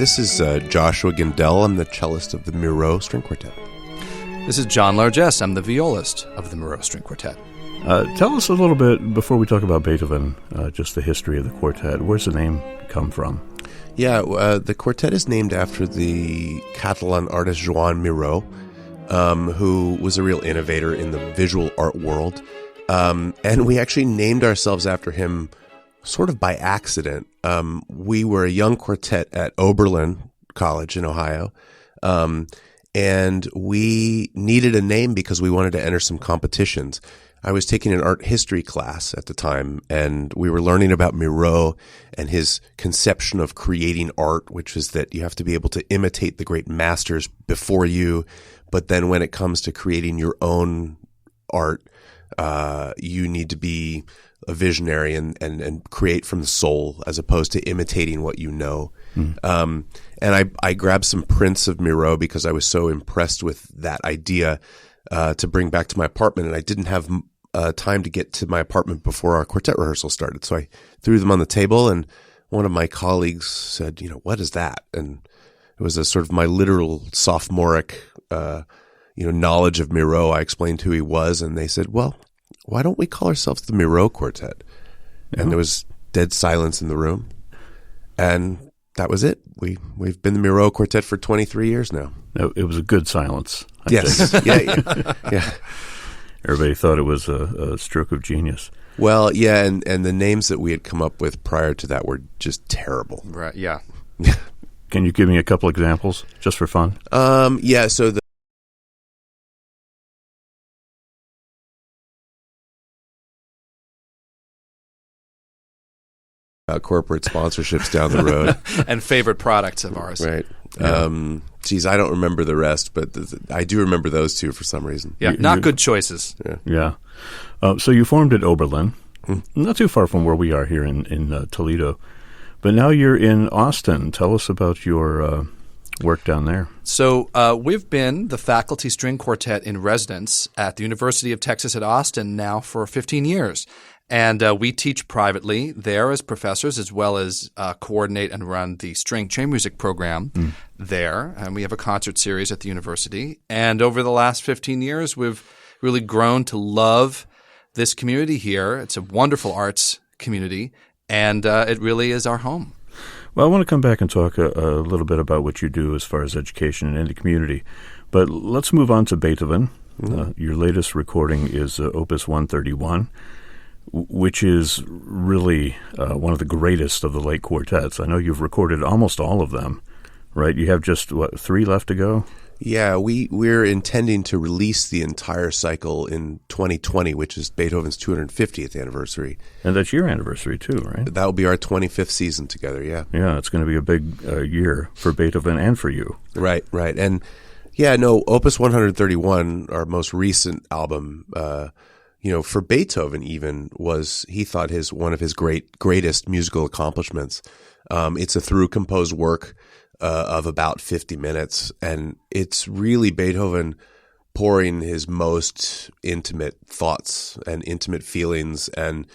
This is Joshua Gindel. I'm the cellist of the Miró String Quartet. This is John Largess. I'm the violist of the Miró String Quartet. Tell us a little bit, before we talk about Beethoven, just the history of the quartet. Where's the name come from? Yeah, the quartet is named after the Catalan artist Joan Miró, who was a real innovator in the visual art world. And we actually named ourselves after him sort of by accident. We were a young quartet at Oberlin College in Ohio, and we needed a name because we wanted to enter some competitions. I was taking an art history class at the time, and we were learning about Miró and his conception of creating art, which is that you have to be able to imitate the great masters before you, but then when it comes to creating your own art, you need to be a visionary and create from the soul as opposed to imitating what you know. And I grabbed some prints of Miró because I was so impressed with that idea to bring back to my apartment, and I didn't have time to get to my apartment before our quartet rehearsal started. So I threw them on the table, and one of my colleagues said, what is that? And it was a sort of my literal sophomoric, knowledge of Miró. I explained who he was, and they said, well, why don't we call ourselves the Miró Quartet? And there was dead silence in the room. And that was it. We've been the Miró Quartet for 23 years now. It was a good silence. Yes. Yeah. Everybody thought it was a stroke of genius. Well, yeah, and the names that we had come up with prior to that were just terrible. Right, yeah. Can you give me a couple examples, just for fun? Yeah, so corporate sponsorships down the road. And favorite products of ours. Right. Yeah. I don't remember the rest, but I do remember those two for some reason. Yeah, not good choices. Yeah. So you formed at Oberlin, not too far from where we are here in Toledo. But now you're in Austin. Tell us about your work down there. So we've been the faculty string quartet in residence at the University of Texas at Austin now for 15 years. And we teach privately there as professors, as well as coordinate and run the string chamber music program there. And we have a concert series at the university. And over the last 15 years, we've really grown to love this community here. It's a wonderful arts community, and it really is our home. Well, I want to come back and talk a little bit about what you do as far as education and in the community. But let's move on to Beethoven. Your latest recording is Opus 131. Which is really one of the greatest of the late quartets. I know you've recorded almost all of them, right? You have just, 3 left to go? Yeah, we're intending to release the entire cycle in 2020, which is Beethoven's 250th anniversary. And that's your anniversary too, right? That will be our 25th season together, yeah. Yeah, it's going to be a big year for Beethoven and for you. Right. And yeah, no, Opus 131, our most recent album, for Beethoven even he thought one of his greatest musical accomplishments. It's a through composed work of about 50 minutes, and it's really Beethoven pouring his most intimate thoughts and intimate feelings, and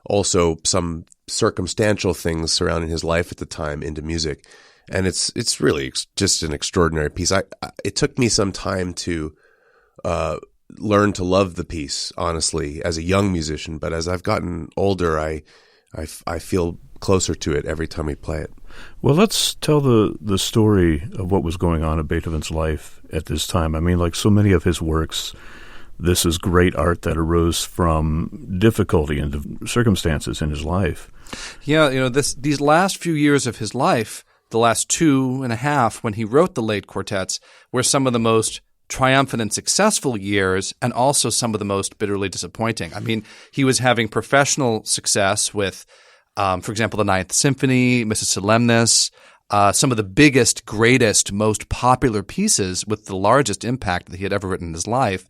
also some circumstantial things surrounding his life at the time into music. And it's really just an extraordinary piece. It took me some time to learn to love the piece, honestly, as a young musician. But as I've gotten older, I feel closer to it every time we play it. Well, let's tell the story of what was going on in Beethoven's life at this time. I mean, like so many of his works, this is great art that arose from difficulty and circumstances in his life. Yeah, these last few years of his life, the last 2.5 when he wrote the late quartets, were some of the most triumphant and successful years, and also some of the most bitterly disappointing. I mean, he was having professional success with, for example, the Ninth Symphony, Missa Solemnis, some of the biggest, greatest, most popular pieces with the largest impact that he had ever written in his life.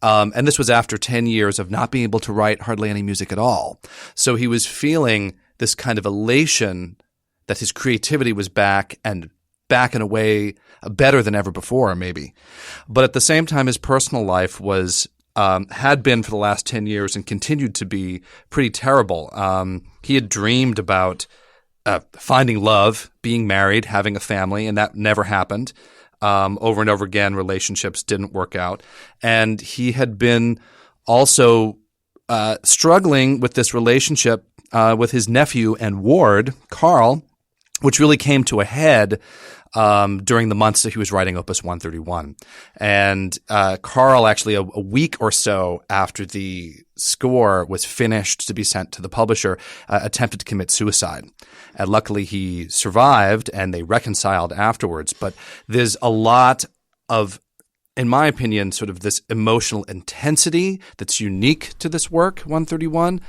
And this was after 10 years of not being able to write hardly any music at all. So he was feeling this kind of elation that his creativity was back in a way better than ever before, maybe. But at the same time, his personal life was had been for the last 10 years and continued to be pretty terrible. He had dreamed about finding love, being married, having a family, and that never happened. Over and over again, relationships didn't work out. And he had been also struggling with this relationship with his nephew and ward, Carl, which really came to a head during the months that he was writing Opus 131. And Carl, actually, a week or so after the score was finished to be sent to the publisher, attempted to commit suicide. And luckily, he survived, and they reconciled afterwards. But there's a lot of, in my opinion, sort of this emotional intensity that's unique to this work, 131,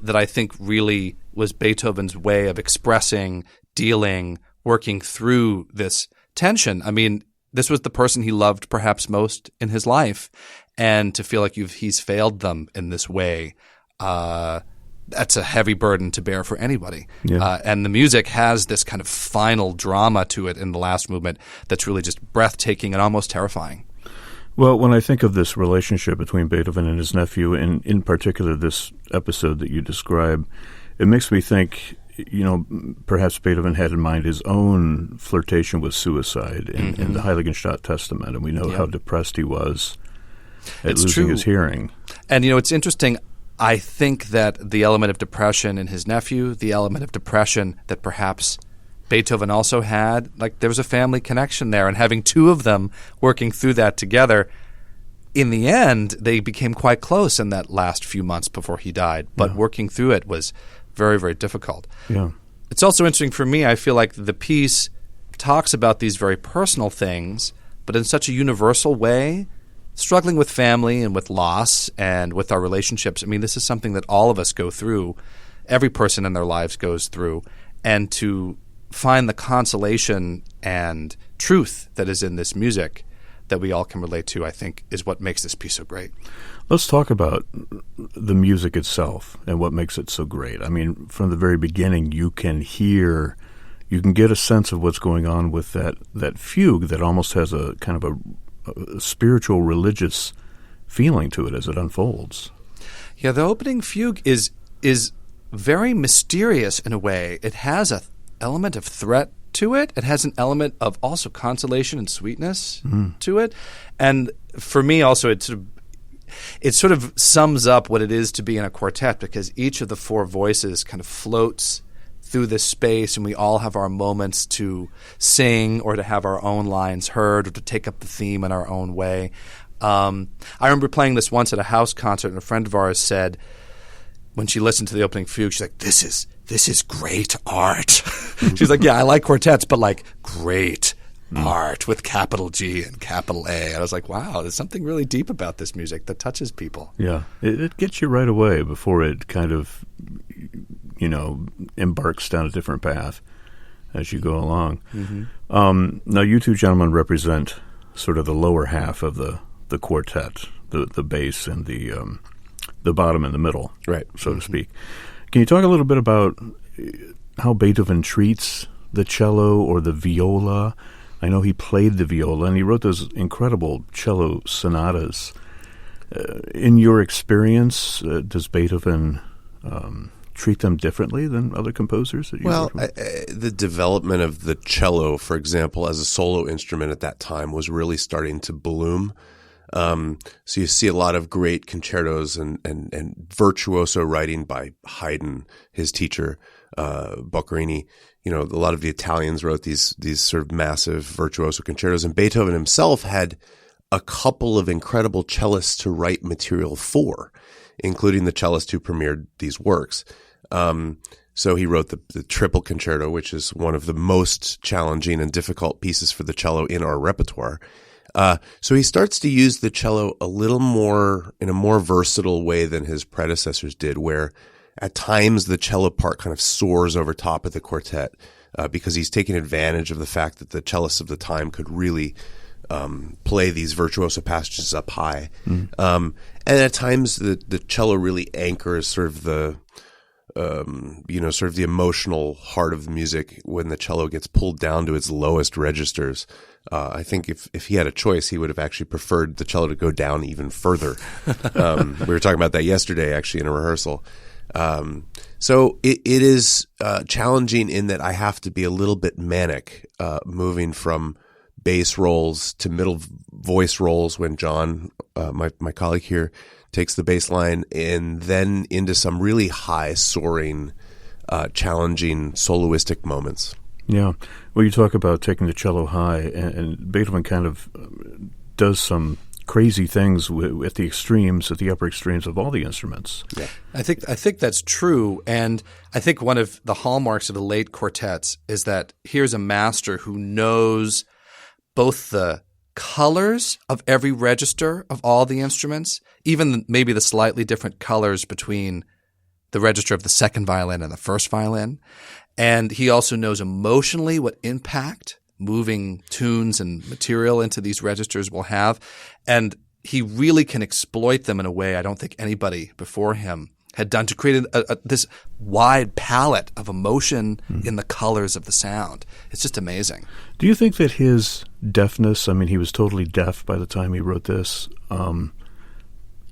that I think really was Beethoven's way of expressing, dealing, working through this tension. I mean, this was the person he loved perhaps most in his life, and to feel like he's failed them in this way, that's a heavy burden to bear for anybody. Yeah. And the music has this kind of final drama to it in the last movement that's really just breathtaking and almost terrifying. Well, when I think of this relationship between Beethoven and his nephew, and in particular this episode that you describe, it makes me think, perhaps Beethoven had in mind his own flirtation with suicide in the Heiligenstadt Testament, and we know how depressed he was at losing his hearing. And, it's interesting. I think that the element of depression in his nephew, the element of depression that perhaps Beethoven also had, like there was a family connection there, and having two of them working through that together, in the end, they became quite close in that last few months before he died. But working through it was very, very difficult. Yeah. It's also interesting for me, I feel like the piece talks about these very personal things, but in such a universal way, struggling with family and with loss and with our relationships. I mean, this is something that all of us go through. Every person in their lives goes through. And to find the consolation and truth that is in this music that we all can relate to, I think, is what makes this piece so great. Let's talk about the music itself and what makes it so great. I mean, from the very beginning, you can get a sense of what's going on with that fugue that almost has a kind of a spiritual, religious feeling to it as it unfolds. Yeah, the opening fugue is very mysterious in a way. It has an element of threat to it. It has an element of also consolation and sweetness to it. And for me also, it sort of sums up what it is to be in a quartet, because each of the four voices kind of floats through this space, and we all have our moments to sing or to have our own lines heard or to take up the theme in our own way. I remember playing this once at a house concert, and a friend of ours said, when she listened to the opening fugue, she's like, this is great art. She's like, yeah, I like quartets, but like great art with capital G and capital A. And I was like, wow, there's something really deep about this music that touches people. Yeah, it gets you right away before it kind of, embarks down a different path as you go along. Now, you two gentlemen represent sort of the lower half of the quartet, the bass and the bottom and the middle, right, so to speak. Can you talk a little bit about how Beethoven treats the cello or the viola? I know he played the viola, and he wrote those incredible cello sonatas. In your experience, does Beethoven treat them differently than other composers that you worked with? The development of the cello, for example, as a solo instrument at that time was really starting to bloom. So you see a lot of great concertos and virtuoso writing by Haydn, his teacher, Boccherini. A lot of the Italians wrote these sort of massive virtuoso concertos, and Beethoven himself had a couple of incredible cellists to write material for, including the cellist who premiered these works. So he wrote the triple concerto, which is one of the most challenging and difficult pieces for the cello in our repertoire. So he starts to use the cello a little more in a more versatile way than his predecessors did, where at times the cello part kind of soars over top of the quartet, because he's taking advantage of the fact that the cellists of the time could really play these virtuoso passages up high. And at times the cello really anchors sort of the emotional heart of the music when the cello gets pulled down to its lowest registers. I think if he had a choice, he would have actually preferred the cello to go down even further. We were talking about that yesterday, actually, in a rehearsal. So it is challenging in that I have to be a little bit manic, moving from bass rolls to middle voice rolls when John, my colleague here, takes the bass line, and then into some really high soaring, challenging soloistic moments. Yeah. Well, you talk about taking the cello high, and Beethoven kind of does some crazy things at the extremes, at the upper extremes of all the instruments. Yeah. I think that's true, and I think one of the hallmarks of the late quartets is that here's a master who knows both the colors of every register of all the instruments, even maybe the slightly different colors between the register of the second violin and the first violin. And he also knows emotionally what impact moving tunes and material into these registers will have. And he really can exploit them in a way I don't think anybody before him had done to create this wide palette of emotion in the colors of the sound. It's just amazing. Do you think that his deafness, I mean, he was totally deaf by the time he wrote this,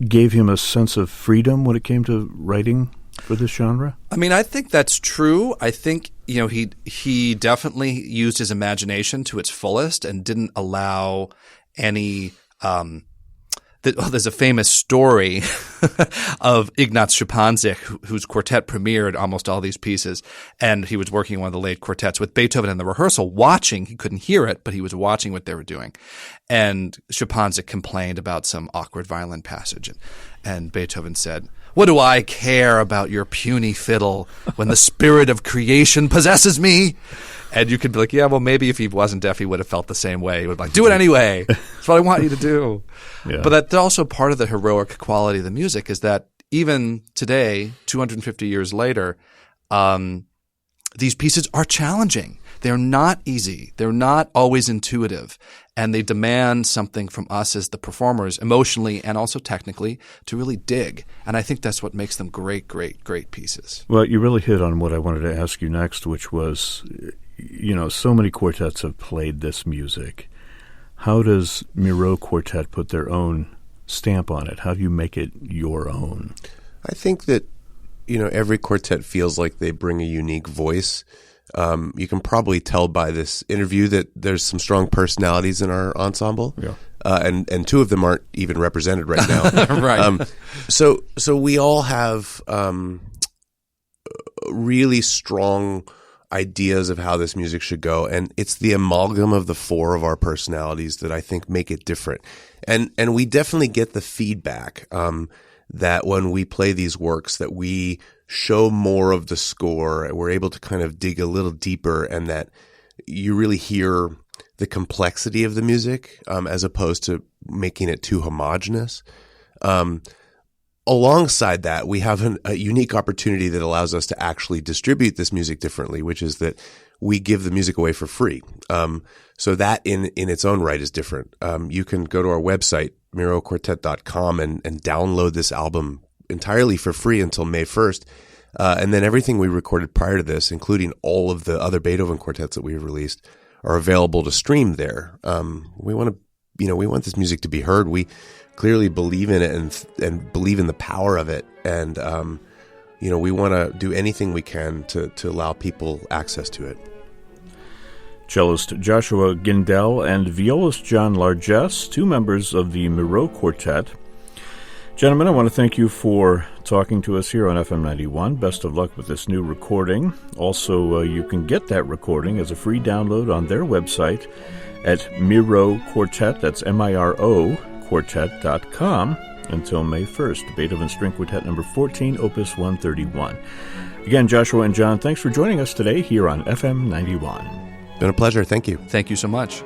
gave him a sense of freedom when it came to writing for this genre? I mean, I think that's true. I think, he definitely used his imagination to its fullest and didn't allow any there's a famous story of Ignaz Schuppanzich, whose quartet premiered almost all these pieces, and he was working on one of the late quartets with Beethoven in the rehearsal, watching. He couldn't hear it, but he was watching what they were doing. And Schuppanzich complained about some awkward violin passage, and Beethoven said, "What do I care about your puny fiddle when the spirit of creation possesses me?" And you could be like, yeah, well, maybe if he wasn't deaf, he would have felt the same way. He would be like, do it anyway. That's what I want you to do. Yeah. But that's also part of the heroic quality of the music is that even today, 250 years later, these pieces are challenging. They're not easy. They're not always intuitive. And they demand something from us as the performers, emotionally and also technically, to really dig. And I think that's what makes them great, great, great pieces. Well, you really hit on what I wanted to ask you next, which was, so many quartets have played this music. How does Miró Quartet put their own stamp on it? How do you make it your own? I think that, every quartet feels like they bring a unique voice. You can probably tell by this interview that there's some strong personalities in our ensemble. Yeah. And two of them aren't even represented right now. Right. So we all have really strong ideas of how this music should go, and it's the amalgam of the four of our personalities that I think make it different. And we definitely get the feedback that when we play these works that we show more of the score, and we're able to kind of dig a little deeper, and that you really hear the complexity of the music as opposed to making it too homogeneous. Alongside that, we have a unique opportunity that allows us to actually distribute this music differently, which is that we give the music away for free. So that in its own right is different. You can go to our website, miroquartet.com, and download this album entirely for free until May 1st. And then everything we recorded prior to this, including all of the other Beethoven quartets that we've released, are available to stream there. We want this music to be heard. We clearly believe in it and believe in the power of it. And, we want to do anything we can to allow people access to it. Cellist Joshua Gindel and violist John Largess, two members of the Miró Quartet. Gentlemen, I want to thank you for talking to us here on FM 91. Best of luck with this new recording. Also, you can get that recording as a free download on their website at Miró Quartet, that's M-I-R-O, quartet.com, until May 1st. Beethoven String Quartet number 14, Opus 131. Again, Joshua and John, thanks for joining us today here on FM 91. Been a pleasure. Thank you. Thank you so much.